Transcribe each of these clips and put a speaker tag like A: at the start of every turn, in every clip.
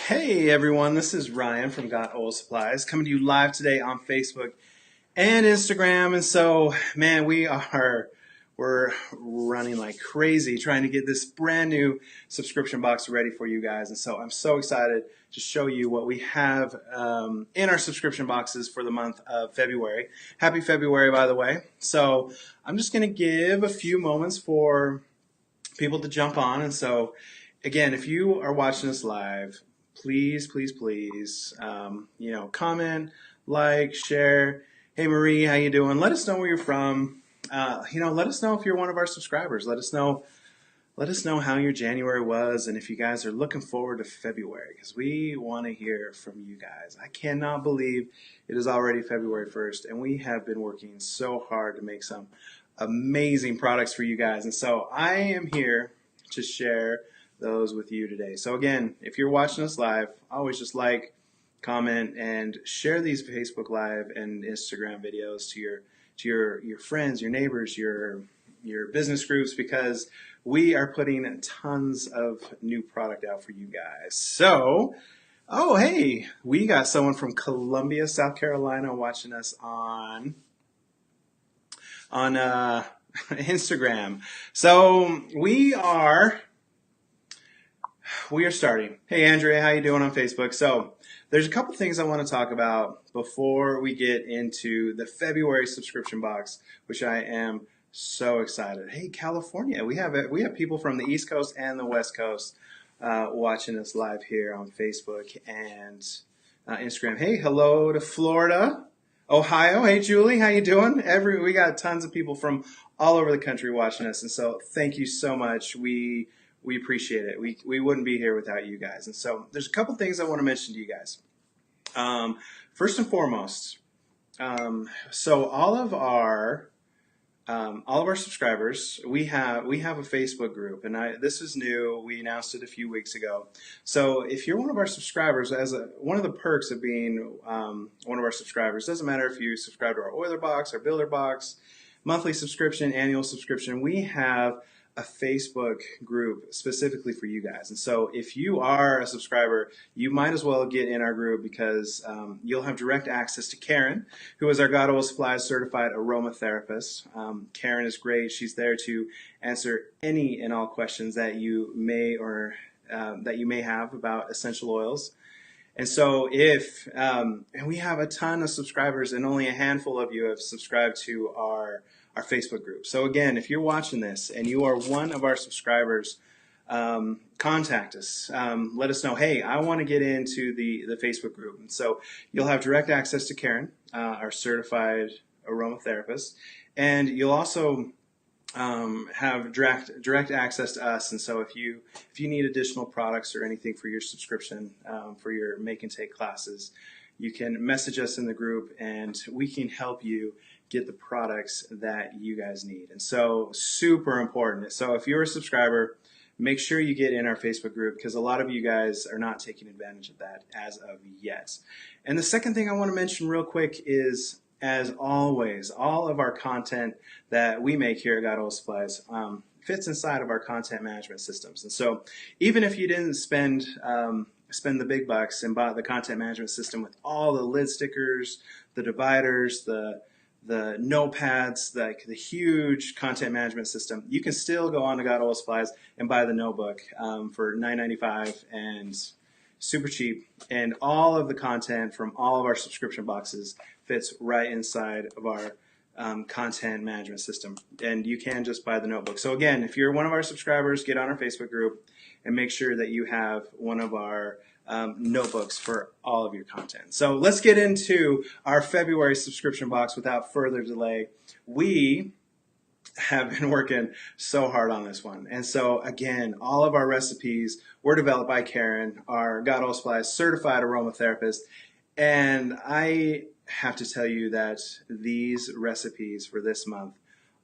A: Hey everyone, this is Ryan from Got Oil Supplies coming to you live today on Facebook and Instagram. And so, man, we're running like crazy trying to get this brand new subscription box ready for you guys. And so I'm so excited to show you what we have in our subscription boxes for the month of February. Happy February, by the way. So I'm just going to give a few moments for people to jump on. And so, again, if you are watching us live, please, comment, like, share. Hey Marie, how you doing? Let us know where you're from. Let us know if you're one of our subscribers. Let us know how your January was, and if you guys are looking forward to February, because we want to hear from you guys. I cannot believe it is already February 1st, and we have been working so hard to make some amazing products for you guys. And so I am here to share those with you today. So again, if you're watching us live, always just like, comment, and share these Facebook Live and Instagram videos to your friends, your neighbors, your business groups, because we are putting tons of new product out for you guys. So, oh hey, we got someone from Columbia, South Carolina watching us on Instagram. So we are starting. Hey Andrea, how you doing on Facebook? So there's a couple things I want to talk about before we get into the February subscription box, which I am so excited. Hey California, we have people from the East Coast and the West Coast watching us live here on Facebook and Instagram. Hey, hello to Florida, Ohio. Hey Julie, how you doing? We got tons of people from all over the country watching us, and so thank you so much. We appreciate it. We wouldn't be here without you guys. And so there's a couple things I want to mention to you guys. First and foremost, so all of our subscribers, we have a Facebook group, and this is new. We announced it a few weeks ago. So if you're one of our subscribers, one of the perks of being one of our subscribers, doesn't matter if you subscribe to our Oiler box, our Builder box, monthly subscription, annual subscription, we have a Facebook group specifically for you guys. And so if you are a subscriber, you might as well get in our group, because you'll have direct access to Karen, who is our Got Oil Supplies certified aromatherapist. Karen is great. She's there to answer any and all questions that you may have about essential oils. And so and we have a ton of subscribers, and only a handful of you have subscribed to our Facebook group. So again, if you're watching this and you are one of our subscribers, contact us. Let us know, hey, I want to get into the Facebook group. And so you'll have direct access to Karen, our certified aromatherapist, and you'll also have direct access to us. And so if you need additional products or anything for your subscription, for your make and take classes, you can message us in the group, and we can help you get the products that you guys need. And so super important. So if you're a subscriber, make sure you get in our Facebook group, because a lot of you guys are not taking advantage of that as of yet. And the second thing I want to mention real quick is, as always, all of our content that we make here at Got Oil Supplies fits inside of our content management systems. And so even if you didn't spend the big bucks and bought the content management system with all the lid stickers, the dividers, the notepads, like the huge content management system, you can still go on to Got Oil Supplies and buy the notebook for $9.95 and super cheap. And all of the content from all of our subscription boxes fits right inside of our content management system. And you can just buy the notebook. So again, if you're one of our subscribers, get on our Facebook group and make sure that you have one of our notebooks for all of your content. So let's get into our February subscription box without further delay. We have been working so hard on this one. And so again, all of our recipes were developed by Karen, our Got Oil Supplies certified aromatherapist. And I have to tell you that these recipes for this month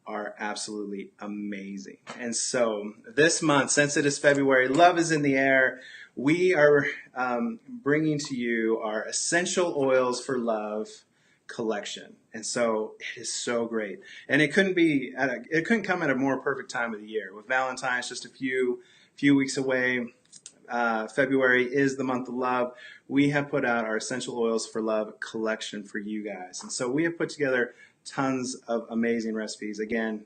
A: are absolutely amazing. And so this month, since it is February, love is in the air. We are bringing to you our Essential Oils for Love collection. And so it is so great. And it couldn't come at a more perfect time of the year. With Valentine's just a few weeks away, February is the month of love, we have put out our Essential Oils for Love collection for you guys. And so we have put together tons of amazing recipes. Again,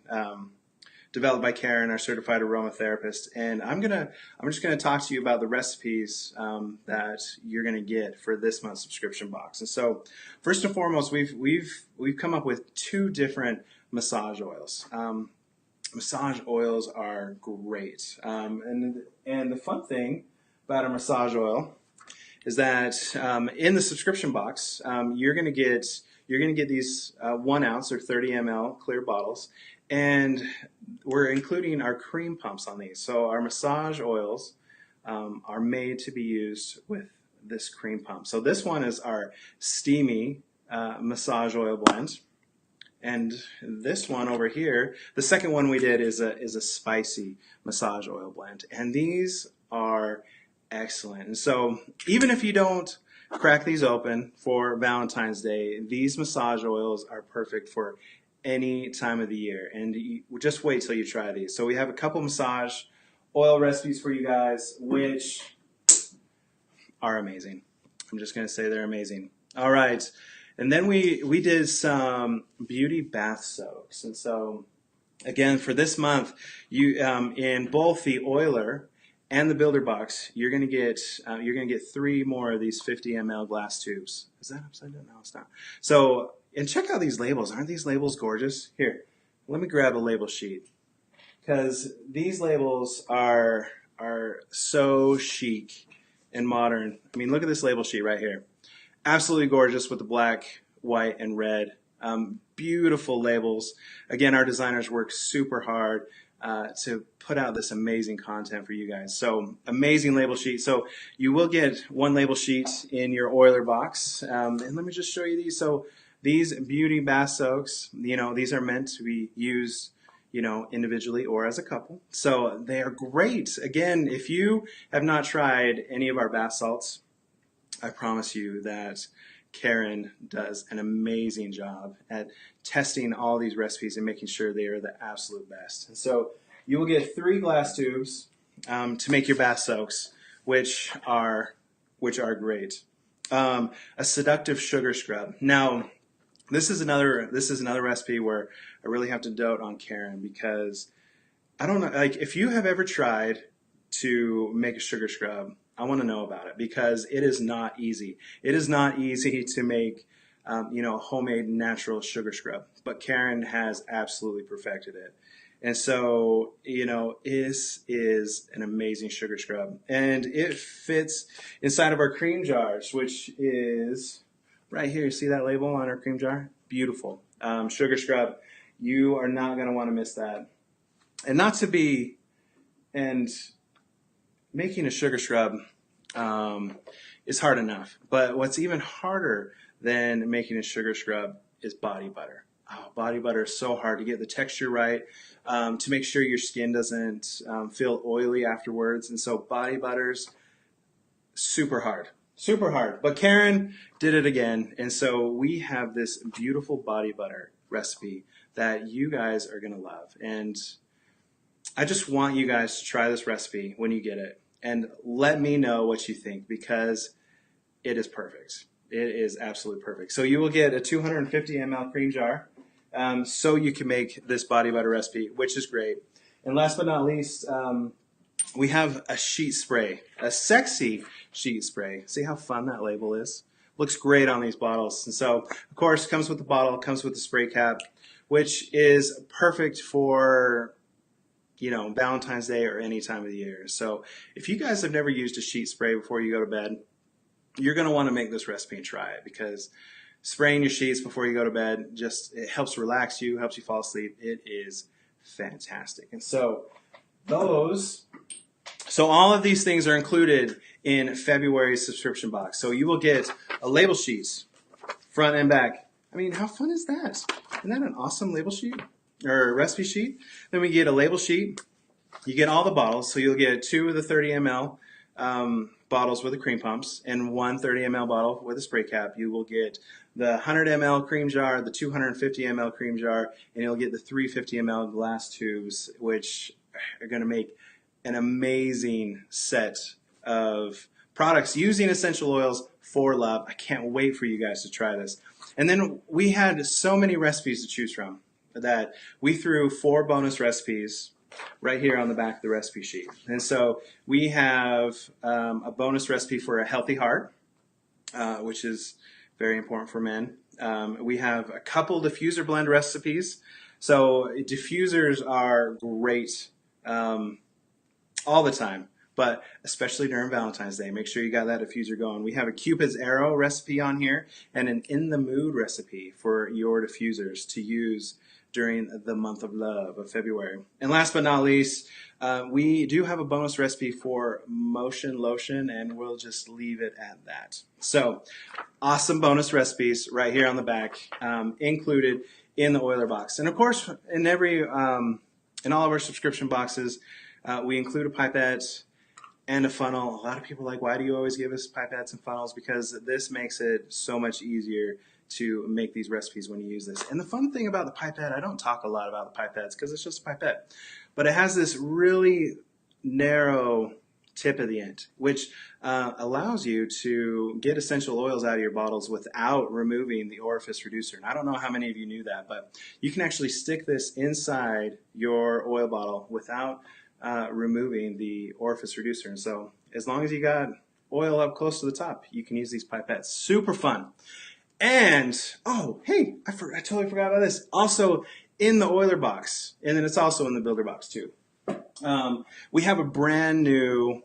A: developed by Karen, our certified aromatherapist. And I'm just gonna talk to you about the recipes that you're gonna get for this month's subscription box. And so, first and foremost, we've come up with 2 different massage oils. Massage oils are great, and the fun thing about a massage oil is that in the subscription box, you're gonna get these 1 ounce or 30 ml clear bottles, and we're including our cream pumps on these. So our massage oils are made to be used with this cream pump. So this one is our steamy massage oil blend. And this one over here, the second one we did is a spicy massage oil blend. And these are excellent. And so even if you don't crack these open for Valentine's Day, these massage oils are perfect for any time of the year. And just wait till you try these. So we have a couple massage oil recipes for you guys, which are amazing. I'm just going to say they're amazing. All right. And then we did some beauty bath soaks. And so, again, for this month, you in both the Oiler and the Builder box, you're gonna get 3 more of these 50 ml glass tubes. Is that upside down? No, it's not. So, and check out these labels. Aren't these labels gorgeous? Here, let me grab a label sheet, because these labels are so chic and modern. I mean, look at this label sheet right here. Absolutely gorgeous with the black, white, and red. Beautiful labels. Again, our designers work super hard to put out this amazing content for you guys. So amazing label sheet. So you will get 1 label sheet in your Oiler box. And let me just show you these. So these beauty bath soaks, these are meant to be used, individually or as a couple. So they are great. Again, if you have not tried any of our bath salts, I promise you that Karen does an amazing job at testing all these recipes and making sure they are the absolute best. And so you will get 3 glass tubes to make your bath soaks, which are great. A seductive sugar scrub. Now, this is another recipe where I really have to dote on Karen, because I don't know, like, if you have ever tried to make a sugar scrub, I want to know about it, because it is not easy. It is not easy to make, homemade natural sugar scrub, but Karen has absolutely perfected it. And so, this is an amazing sugar scrub, and it fits inside of our cream jars, which is right here. You see that label on our cream jar? Beautiful. Sugar scrub. You are not going to want to miss that. And making a sugar scrub is hard enough, but what's even harder than making a sugar scrub is body butter. Oh, body butter is so hard to get the texture right, to make sure your skin doesn't feel oily afterwards. And so body butter's super hard. Super hard. But Karen did it again. And so we have this beautiful body butter recipe that you guys are going to love. And I just want you guys to try this recipe when you get it, and let me know what you think, because it is perfect. It is absolutely perfect. So you will get a 250 ml cream jar, so you can make this body butter recipe, which is great. And last but not least, we have a sheet spray, a sexy sheet spray. See how fun that label is? Looks great on these bottles. And so, of course, comes with the bottle, comes with the spray cap, which is perfect for Valentine's Day or any time of the year. So if you guys have never used a sheet spray before you go to bed, you're going to want to make this recipe and try it, because spraying your sheets before you go to bed, it helps relax you, helps you fall asleep. It is fantastic. And so all of these things are included in February's subscription box. So you will get a label sheet, front and back. I mean, how fun is that? Isn't that an awesome label sheet? Or recipe sheet. Then we get a label sheet. You get all the bottles, so you'll get 2 of the 30 ml bottles with the cream pumps, and 1 30 ml bottle with a spray cap. You will get the 100 ml cream jar, the 250 ml cream jar, and you'll get the 350 ml glass tubes, which are going to make an amazing set of products using essential oils for love. I can't wait for you guys to try this. And then we had so many recipes to choose from that we threw 4 bonus recipes right here on the back of the recipe sheet. And so we have a bonus recipe for a healthy heart, which is very important for men. We have a couple diffuser blend recipes. So diffusers are great all the time, but especially during Valentine's Day. Make sure you got that diffuser going. We have a Cupid's arrow recipe on here and an in the mood recipe for your diffusers to use during the month of love of February. And last but not least, we do have a bonus recipe for motion lotion, and we'll just leave it at that. So awesome bonus recipes right here on the back, included in the Oiler box. And of course, in every in all of our subscription boxes, we include a pipette and a funnel. A lot of people are like, why do you always give us pipettes and funnels? Because this makes it so much easier to make these recipes when you use this. And the fun thing about the pipette, I don't talk a lot about the pipettes because it's just a pipette, but it has this really narrow tip at the end, which allows you to get essential oils out of your bottles without removing the orifice reducer. And I don't know how many of you knew that, but you can actually stick this inside your oil bottle without removing the orifice reducer. And so as long as you got oil up close to the top, you can use these pipettes. Super fun. And, oh, hey, I totally forgot about this. Also in the Oiler box, and then it's also in the Builder box too. We have a brand new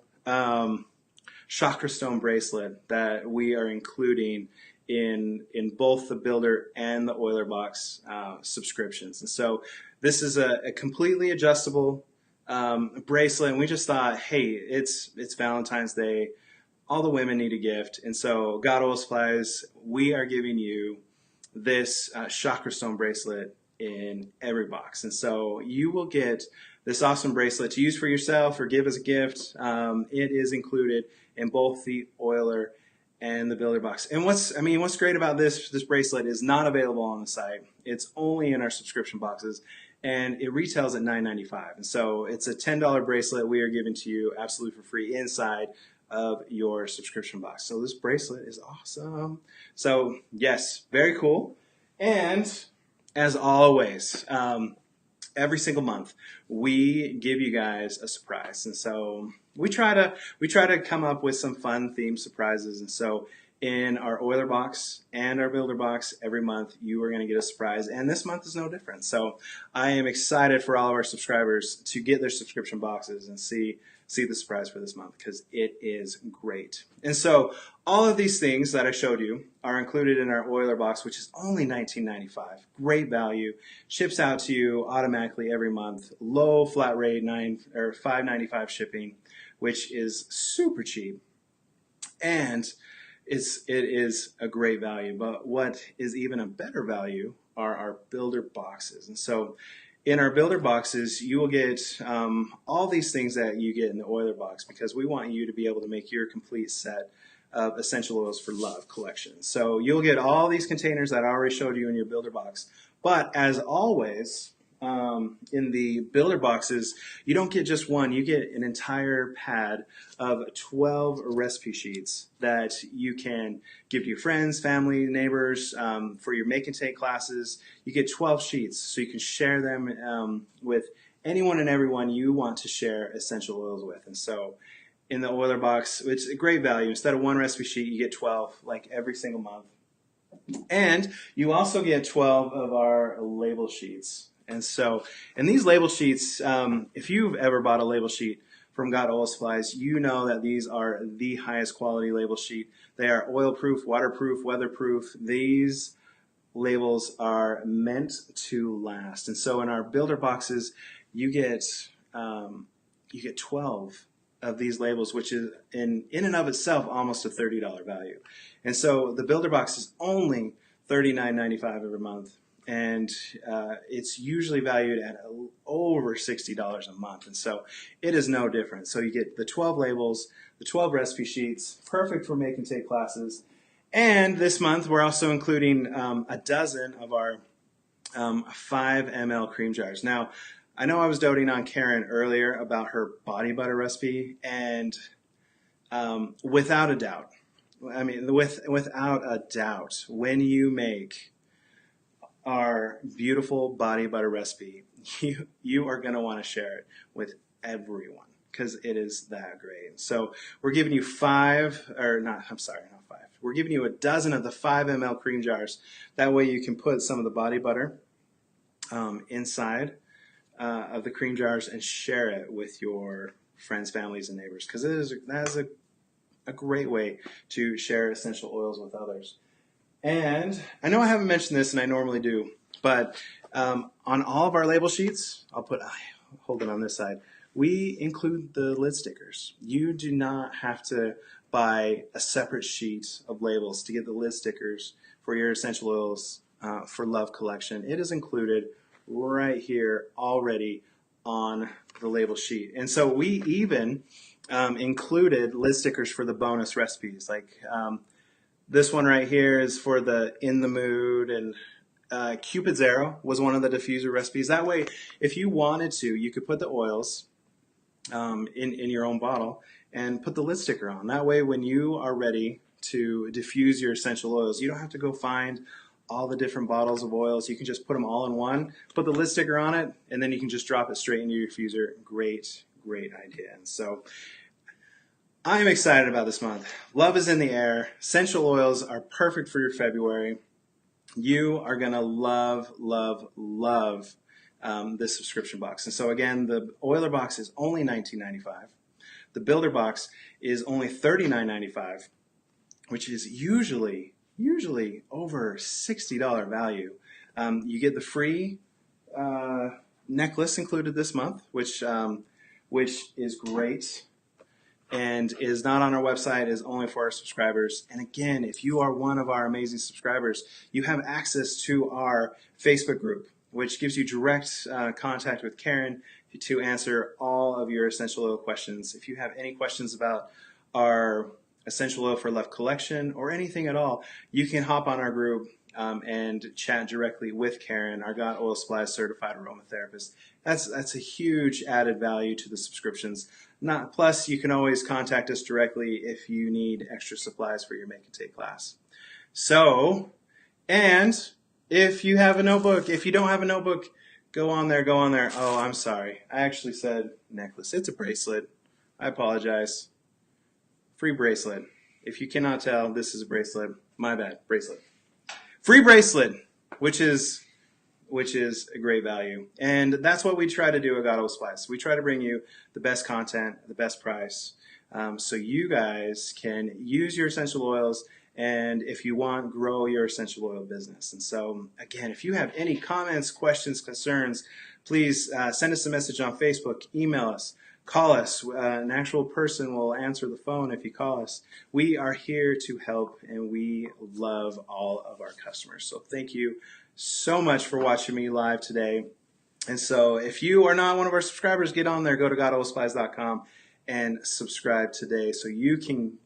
A: chakra stone bracelet that we are including in both the Builder and the Oiler box subscriptions. And so this is a completely adjustable bracelet, and we just thought, hey, it's Valentine's Day. All the women need a gift, and so God Oil Supplies, we are giving you this chakra stone bracelet in every box. And so you will get this awesome bracelet to use for yourself or give as a gift. It is included in both the Oiler and the Builder box. And what's great about this bracelet is not available on the site. It's only in our subscription boxes, and it retails at $9.95. And so it's a $10 bracelet we are giving to you absolutely for free inside of your subscription box. So this bracelet is awesome. So yes, very cool. And as always, every single month we give you guys a surprise. And so we try to come up with some fun themed surprises. And so in our Oiler box and our Builder box, every month you are going to get a surprise, and this month is no different. So I am excited for all of our subscribers to get their subscription boxes and see the surprise for this month, because it is great. And so all of these things that I showed you are included in our Oiler box, which is only $19.95. Great value. Ships out to you automatically every month. Low flat rate, $5.95 shipping, which is super cheap. And it is a great value. But what is even a better value are our Builder boxes. And so in our Builder boxes, you will get all these things that you get in the Oiler box, because we want you to be able to make your complete set of Essential Oils for Love collection. So you'll get all these containers that I already showed you in your Builder box. But as always, in the Builder boxes, you don't get just one. You get an entire pad of 12 recipe sheets that you can give to your friends, family, neighbors, for your make and take classes. You get 12 sheets, so you can share them with anyone and everyone you want to share essential oils with. And so in the Oiler box, it's a great value. Instead of one recipe sheet, you get 12 like every single month. And you also get 12 of our label sheets. And so in these label sheets, if you've ever bought a label sheet from God Oil Supplies, you know that these are the highest quality label sheet. They are oil-proof, waterproof, weatherproof. These labels are meant to last. And so in our Builder boxes, you get 12 of these labels, which is in and of itself almost a $30 value. And so the Builder box is only $39.95 every month. And it's usually valued at over $60 a month. And so it is no different. So you get the 12 labels, the 12 recipe sheets, perfect for make and take classes. And this month we're also including a dozen of our 5 ml cream jars. Now, I know I was doting on Karen earlier about her body butter recipe, and Without a doubt, without a doubt, when you make our beautiful body butter recipe, you are going to want to share it with everyone because it is that great. So we're giving you not five. We're giving you a dozen of the 5 ml cream jars. That way you can put some of the body butter inside of the cream jars and share it with your friends, families, and neighbors, because that is a great way to share essential oils with others. And I know I haven't mentioned this, and I normally do, but on all of our label sheets, hold it on this side, we include the lid stickers. You do not have to buy a separate sheet of labels to get the lid stickers for your essential oils for Love collection. It is included right here already on the label sheet. And so we even included lid stickers for the bonus recipes. Like this one right here is for the In the Mood, and Cupid's Arrow was one of the diffuser recipes. That way, if you wanted to, you could put the oils in your own bottle and put the lid sticker on. That way, when you are ready to diffuse your essential oils, you don't have to go find all the different bottles of oils. You can just put them all in one, put the lid sticker on it, and then you can just drop it straight into your diffuser. Great idea. And so I'm excited about this month. Love is in the air. Essential oils are perfect for your February. You are going to love this subscription box. And so again, the Oiler box is only $19.95. The Builder box is only $39.95, which is usually over $60 value. You get the free necklace included this month, which is great and is not on our website, is only for our subscribers. And again, if you are one of our amazing subscribers, you have access to our Facebook group, which gives you direct contact with Karen to answer all of your essential oil questions. If you have any questions about our Essential Oil for Love collection or anything at all, you can hop on our group and chat directly with Karen, our God Oil Supplies certified aromatherapist. That's a huge added value to the subscriptions. Plus, you can always contact us directly if you need extra supplies for your Make and Take class. So, and if you have a notebook, if you don't have a notebook, go on there. Oh, I'm sorry. I actually said necklace. It's a bracelet. I apologize. Free bracelet. If you cannot tell, this is a bracelet. My bad. Bracelet. Free bracelet, which is a great value. And that's what we try to do at God Oil Supplies. We try to bring you the best content, the best price, so you guys can use your essential oils, and if you want, grow your essential oil business. And so, again, if you have any comments, questions, concerns, please send us a message on Facebook, email us, call us. An actual person will answer the phone if you call us. We are here to help, and we love all of our customers. So thank you so much for watching me live today. And so if you are not one of our subscribers, get on there, go to godoilsupplies.com and subscribe today so you can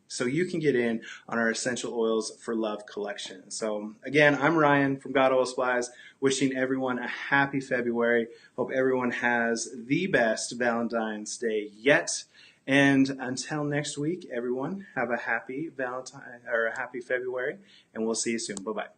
A: get in on our Essential Oils for Love collection. So again, I'm Ryan from God Oil Supplies, wishing everyone a happy February. Hope everyone has the best Valentine's Day yet. And until next week, everyone, have a happy Valentine or a happy February, and we'll see you soon. Bye-bye.